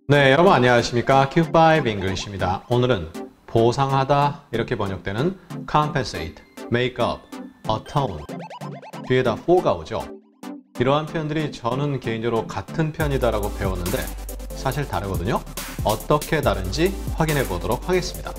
네, 여러분 안녕하십니까? Q5 English입니다. 오늘은 보상하다 이렇게 번역되는 compensate, make up, atone 뒤에다 for가 오죠. 이러한 표현들이 저는 개인적으로 같은 편이다라고 배웠는데 사실 다르거든요. 어떻게 다른지 확인해 보도록 하겠습니다.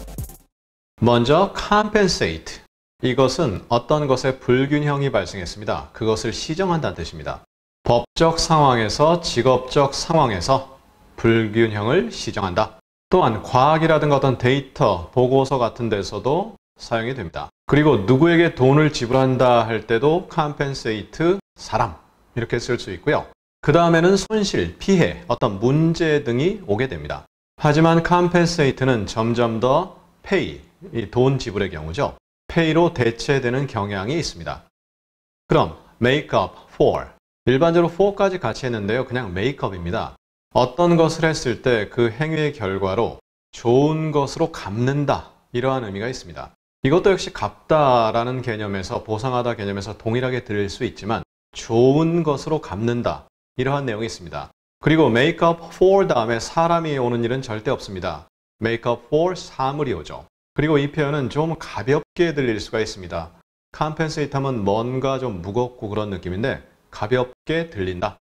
먼저 compensate. 이것은 어떤 것의 불균형이 발생했습니다. 그것을 시정한다는 뜻입니다. 법적 상황에서 직업적 상황에서 불균형을 시정한다. 또한 과학이라든가 어떤 데이터, 보고서 같은 데서도 사용이 됩니다. 그리고 누구에게 돈을 지불한다 할 때도 compensate 사람 이렇게 쓸 수 있고요. 그 다음에는 손실, 피해, 어떤 문제 등이 오게 됩니다. 하지만 compensate는 점점 더 pay, 이 돈 지불의 경우죠. pay로 대체되는 경향이 있습니다. 그럼 make up for, 일반적으로 for까지 같이 했는데요. 그냥 make up입니다. 어떤 것을 했을 때 그 행위의 결과로 좋은 것으로 갚는다 이러한 의미가 있습니다. 이것도 역시 갚다라는 개념에서 보상하다 개념에서 동일하게 들릴 수 있지만 좋은 것으로 갚는다 이러한 내용이 있습니다. 그리고 make up for 다음에 사람이 오는 일은 절대 없습니다. make up for 사물이 오죠. 그리고 이 표현은 좀 가볍게 들릴 수가 있습니다. compensate 하면 뭔가 좀 무겁고 그런 느낌인데 가볍게 들린다.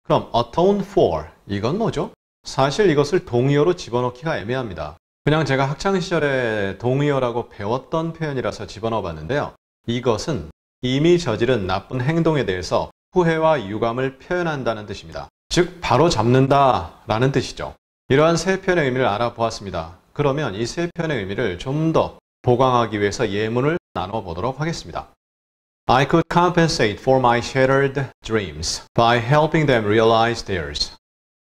그럼 atone for 이건 뭐죠? 사실 이것을 동의어로 집어넣기가 애매합니다. 그냥 제가 학창시절에 동의어라고 배웠던 표현이라서 집어넣어 봤는데요. 이것은 이미 저지른 나쁜 행동에 대해서 후회와 유감을 표현한다는 뜻입니다. 즉 바로 잡는다 라는 뜻이죠. 이러한 세 표현의 의미를 알아보았습니다. 그러면 이 세 표현의 의미를 좀 더 보강하기 위해서 예문을 나눠보도록 하겠습니다. I could compensate for my shattered dreams by helping them realize theirs.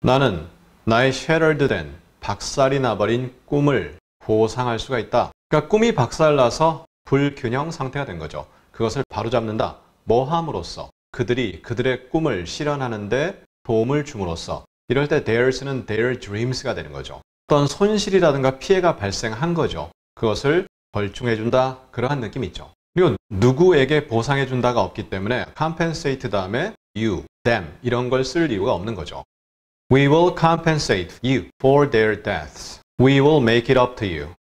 나는 나의 shattered 된 박살이 나버린 꿈을 보상할 수가 있다. 그러니까 꿈이 박살나서 불균형 상태가 된 거죠. 그것을 바로잡는다. 뭐 함으로써? 그들이 그들의 꿈을 실현하는데 도움을 줌으로써. 이럴 때 theirs는 their dreams가 되는 거죠. 어떤 손실이라든가 피해가 발생한 거죠. 그것을 벌충해준다. 그러한 느낌이 있죠. 그리고 누구에게 보상해준다가 없기 때문에 compensate 다음에 you, them 이런 걸 쓸 이유가 없는 거죠. We will compensate you for their deaths. We will make it up to you.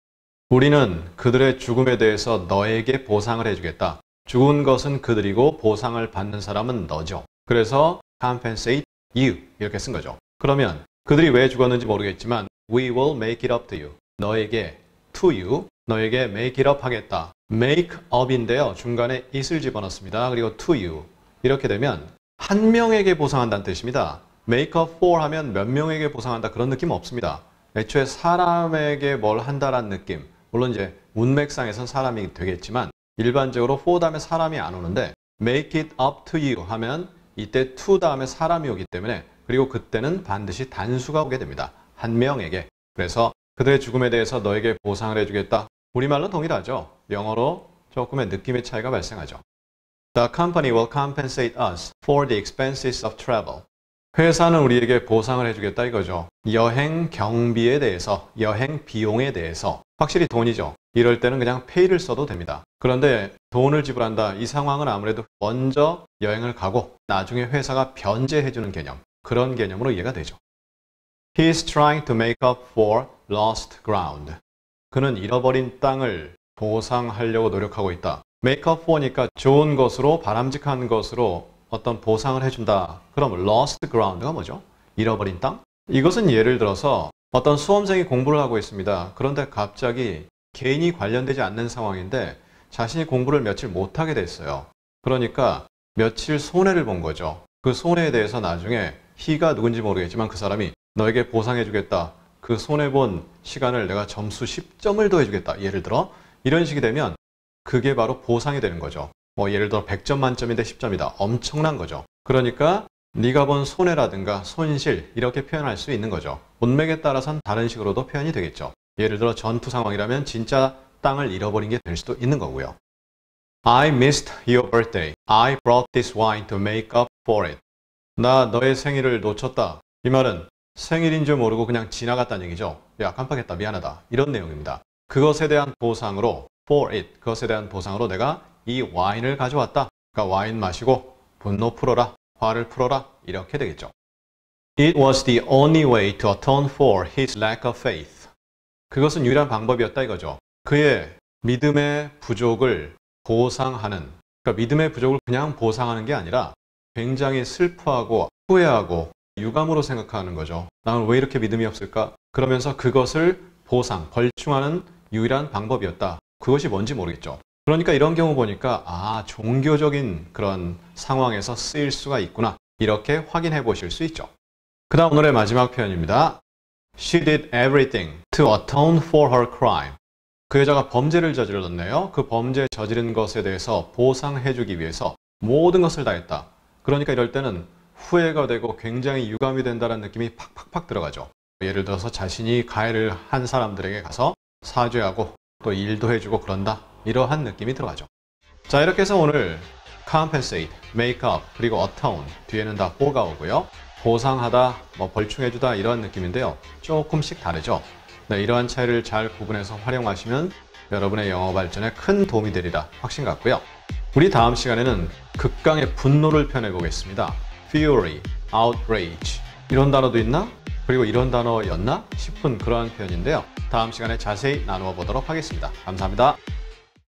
우리는 그들의 죽음에 대해서 너에게 보상을 해주겠다. 죽은 것은 그들이고 보상을 받는 사람은 너죠. 그래서 compensate you 이렇게 쓴 거죠. 그러면 그들이 왜 죽었는지 모르겠지만 We will make it up to you. 너에게 to you, 너에게 make it up 하겠다. make up인데요. 중간에 it을 집어넣습니다. 그리고 to you. 이렇게 되면 한 명에게 보상한다는 뜻입니다. make up for 하면 몇 명에게 보상한다 그런 느낌 없습니다. 애초에 사람에게 뭘 한다라는 느낌. 물론 이제 문맥상에선 사람이 되겠지만 일반적으로 for 다음에 사람이 안 오는데 make it up to you 하면 이때 to 다음에 사람이 오기 때문에 그리고 그때는 반드시 단수가 오게 됩니다. 한 명에게. 그래서 그들의 죽음에 대해서 너에게 보상을 해주겠다. 우리말로 동일하죠. 영어로 조금의 느낌의 차이가 발생하죠. The company will compensate us for the expenses of travel. 회사는 우리에게 보상을 해주겠다 이거죠. 여행 경비에 대해서, 여행 비용에 대해서 확실히 돈이죠. 이럴 때는 그냥 pay를 써도 됩니다. 그런데 돈을 지불한다. 이 상황은 아무래도 먼저 여행을 가고 나중에 회사가 변제해주는 개념. 그런 개념으로 이해가 되죠. He is trying to make up for lost ground. 그는 잃어버린 땅을 보상하려고 노력하고 있다. make up for니까 좋은 것으로 바람직한 것으로 어떤 보상을 해준다. 그럼 lost ground가 뭐죠? 잃어버린 땅? 이것은 예를 들어서 어떤 수험생이 공부를 하고 있습니다. 그런데 갑자기 개인이 관련되지 않는 상황인데 자신이 공부를 며칠 못하게 됐어요. 그러니까 며칠 손해를 본 거죠. 그 손해에 대해서 나중에 he가 누군지 모르겠지만 그 사람이 너에게 보상해주겠다. 그 손해본 시간을 내가 점수 10점을 더해주겠다. 예를 들어 이런 식이 되면 그게 바로 보상이 되는 거죠. 뭐 예를 들어 100점 만점인데 10점이다. 엄청난 거죠. 그러니까 네가 본 손해라든가 손실 이렇게 표현할 수 있는 거죠. 문맥에 따라서는 다른 식으로도 표현이 되겠죠. 예를 들어 전투 상황이라면 진짜 땅을 잃어버린 게 될 수도 있는 거고요. I missed your birthday. I brought this wine to make up for it. 나 너의 생일을 놓쳤다. 이 말은 생일인 줄 모르고 그냥 지나갔다는 얘기죠. 야 깜빡했다 미안하다 이런 내용입니다. 그것에 대한 보상으로 for it. 그것에 대한 보상으로 내가 이 와인을 가져왔다. 그러니까 와인 마시고 분노 풀어라, 화를 풀어라 이렇게 되겠죠. It was the only way to atone for his lack of faith. 그것은 유일한 방법이었다 이거죠. 그의 믿음의 부족을 보상하는, 그러니까 믿음의 부족을 그냥 보상하는 게 아니라 굉장히 슬퍼하고 후회하고 유감으로 생각하는 거죠. 나는 왜 이렇게 믿음이 없을까? 그러면서 그것을 보상, 벌충하는 유일한 방법이었다. 그것이 뭔지 모르겠죠. 그러니까 이런 경우 보니까 종교적인 그런 상황에서 쓰일 수가 있구나. 이렇게 확인해 보실 수 있죠. 그 다음 오늘의 마지막 표현입니다. She did everything to atone for her crime. 그 여자가 범죄를 저질렀네요. 그 범죄 저지른 것에 대해서 보상해 주기 위해서 모든 것을 다 했다. 그러니까 이럴 때는 후회가 되고 굉장히 유감이 된다는 느낌이 팍팍팍 들어가죠. 예를 들어서 자신이 가해를 한 사람들에게 가서 사죄하고 또 일도 해주고 그런다. 이러한 느낌이 들어가죠. 자, 이렇게 해서 오늘 compensate, make up, 그리고 atone 뒤에는 다 for가 오고요. 보상하다, 벌충해주다 이런 느낌인데요. 조금씩 다르죠. 네, 이러한 차이를 잘 구분해서 활용하시면 여러분의 영어 발전에 큰 도움이 되리라 확신 갖고요. 우리 다음 시간에는 극강의 분노를 표현해 보겠습니다. fury, outrage 이런 단어도 있나? 그리고 이런 단어였나 싶은 그러한 표현인데요. 다음 시간에 자세히 나누어 보도록 하겠습니다. 감사합니다.